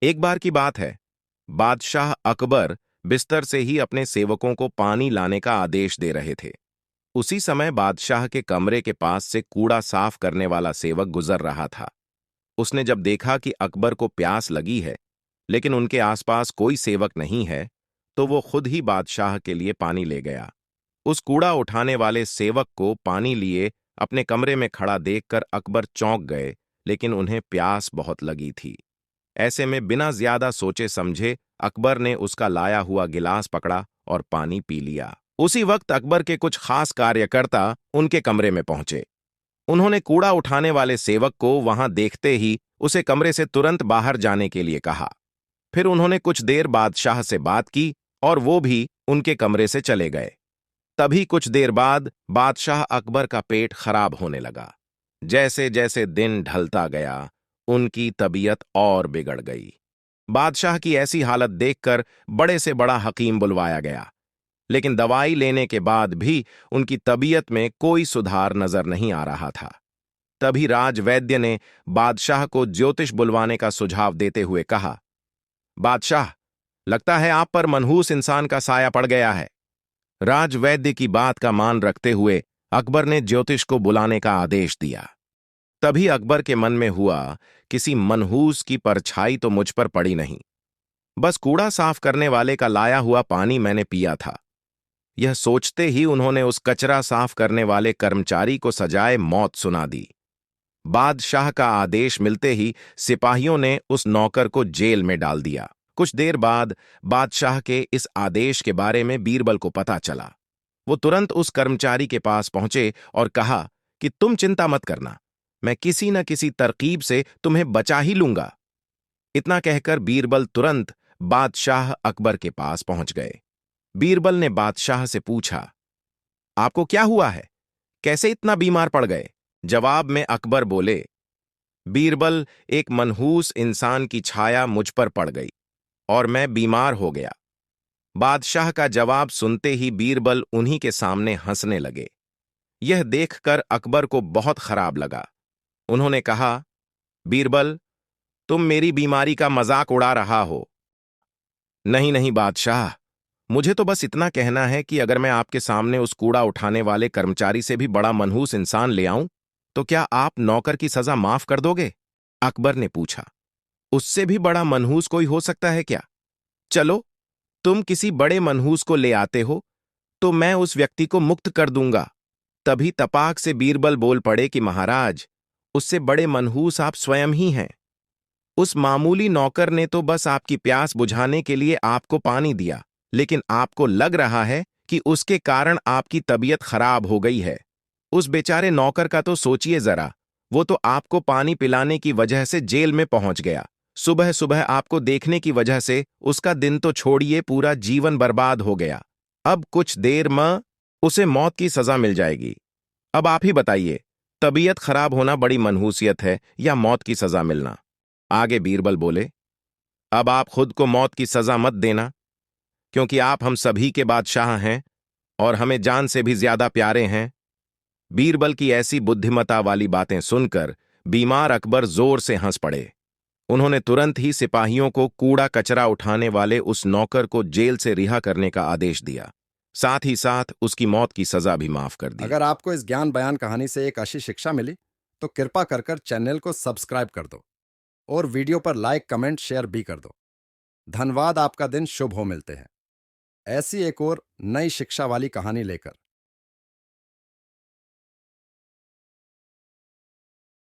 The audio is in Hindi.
एक बार की बात है, बादशाह अकबर बिस्तर से ही अपने सेवकों को पानी लाने का आदेश दे रहे थे। उसी समय बादशाह के कमरे के पास से कूड़ा साफ करने वाला सेवक गुजर रहा था। उसने जब देखा कि अकबर को प्यास लगी है, लेकिन उनके आसपास कोई सेवक नहीं है, तो वो खुद ही बादशाह के लिए पानी ले गया। उस कूड़ा उठाने वाले सेवक को पानी लिए अपने कमरे में खड़ा देखकर अकबर चौंक गए, लेकिन उन्हें प्यास बहुत लगी थी। ऐसे में बिना ज्यादा सोचे समझे अकबर ने उसका लाया हुआ गिलास पकड़ा और पानी पी लिया। उसी वक्त अकबर के कुछ खास कार्यकर्ता उनके कमरे में पहुंचे। उन्होंने कूड़ा उठाने वाले सेवक को वहां देखते ही उसे कमरे से तुरंत बाहर जाने के लिए कहा। फिर उन्होंने कुछ देर बादशाह से बात की और वो भी उनके कमरे से चले गए। तभी कुछ देर बाद बादशाह अकबर का पेट खराब होने लगा। जैसे जैसे दिन ढलता गया, उनकी तबीयत और बिगड़ गई। बादशाह की ऐसी हालत देखकर बड़े से बड़ा हकीम बुलवाया गया, लेकिन दवाई लेने के बाद भी उनकी तबीयत में कोई सुधार नजर नहीं आ रहा था। तभी राजवैद्य ने बादशाह को ज्योतिष बुलवाने का सुझाव देते हुए कहा, बादशाह, लगता है आप पर मनहूस इंसान का साया पड़ गया है। राजवैद्य की बात का मान रखते हुए अकबर ने ज्योतिष को बुलाने का आदेश दिया। तभी अकबर के मन में हुआ, किसी मनहूस की परछाई तो मुझ पर पड़ी नहीं। बस कूड़ा साफ करने वाले का लाया हुआ पानी मैंने पिया था। यह सोचते ही उन्होंने उस कचरा साफ करने वाले कर्मचारी को सजाए मौत सुना दी। बादशाह का आदेश मिलते ही सिपाहियों ने उस नौकर को जेल में डाल दिया। कुछ देर बाद बादशाह के इस आदेश के बारे में बीरबल को पता चला। वो तुरंत उस कर्मचारी के पास पहुंचे और कहा कि तुम चिंता मत करना, मैं किसी न किसी तरकीब से तुम्हें बचा ही लूंगा। इतना कहकर बीरबल तुरंत बादशाह अकबर के पास पहुंच गए। बीरबल ने बादशाह से पूछा, आपको क्या हुआ है? कैसे इतना बीमार पड़ गए? जवाब में अकबर बोले, बीरबल, एक मनहूस इंसान की छाया मुझ पर पड़ गई और मैं बीमार हो गया। बादशाह का जवाब सुनते ही बीरबल उन्हीं के सामने हंसने लगे। यह देखकर अकबर को बहुत खराब लगा। उन्होंने कहा, बीरबल, तुम मेरी बीमारी का मजाक उड़ा रहा हो। नहीं नहीं बादशाह, मुझे तो बस इतना कहना है कि अगर मैं आपके सामने उस कूड़ा उठाने वाले कर्मचारी से भी बड़ा मनहूस इंसान ले आऊं, तो क्या आप नौकर की सजा माफ कर दोगे? अकबर ने पूछा, उससे भी बड़ा मनहूस कोई हो सकता है क्या? चलो, तुम किसी बड़े मनहूस को ले आते हो तो मैं उस व्यक्ति को मुक्त कर दूंगा। तभी तपाक से बीरबल बोल पड़े कि महाराज, उससे बड़े मनहूस आप स्वयं ही हैं। उस मामूली नौकर ने तो बस आपकी प्यास बुझाने के लिए आपको पानी दिया, लेकिन आपको लग रहा है कि उसके कारण आपकी तबीयत खराब हो गई है। उस बेचारे नौकर का तो सोचिए जरा, वो तो आपको पानी पिलाने की वजह से जेल में पहुंच गया। सुबह सुबह आपको देखने की वजह से उसका दिन तो छोड़िए, पूरा जीवन बर्बाद हो गया। अब कुछ देर में उसे मौत की सजा मिल जाएगी। अब आप ही बताइए, तबीयत खराब होना बड़ी मनहूसियत है या मौत की सजा मिलना? आगे बीरबल बोले, अब आप खुद को मौत की सजा मत देना, क्योंकि आप हम सभी के बादशाह हैं और हमें जान से भी ज्यादा प्यारे हैं। बीरबल की ऐसी बुद्धिमता वाली बातें सुनकर बीमार अकबर जोर से हंस पड़े। उन्होंने तुरंत ही सिपाहियों को कूड़ा कचरा उठाने वाले उस नौकर को जेल से रिहा करने का आदेश दिया। साथ ही साथ उसकी मौत की सजा भी माफ कर दी। अगर आपको इस ज्ञान बयान कहानी से एक अच्छी शिक्षा मिली तो कृपा कर कर चैनल को सब्सक्राइब कर दो और वीडियो पर लाइक कमेंट शेयर भी कर दो। धन्यवाद। आपका दिन शुभ हो। मिलते हैं ऐसी एक और नई शिक्षा वाली कहानी लेकर।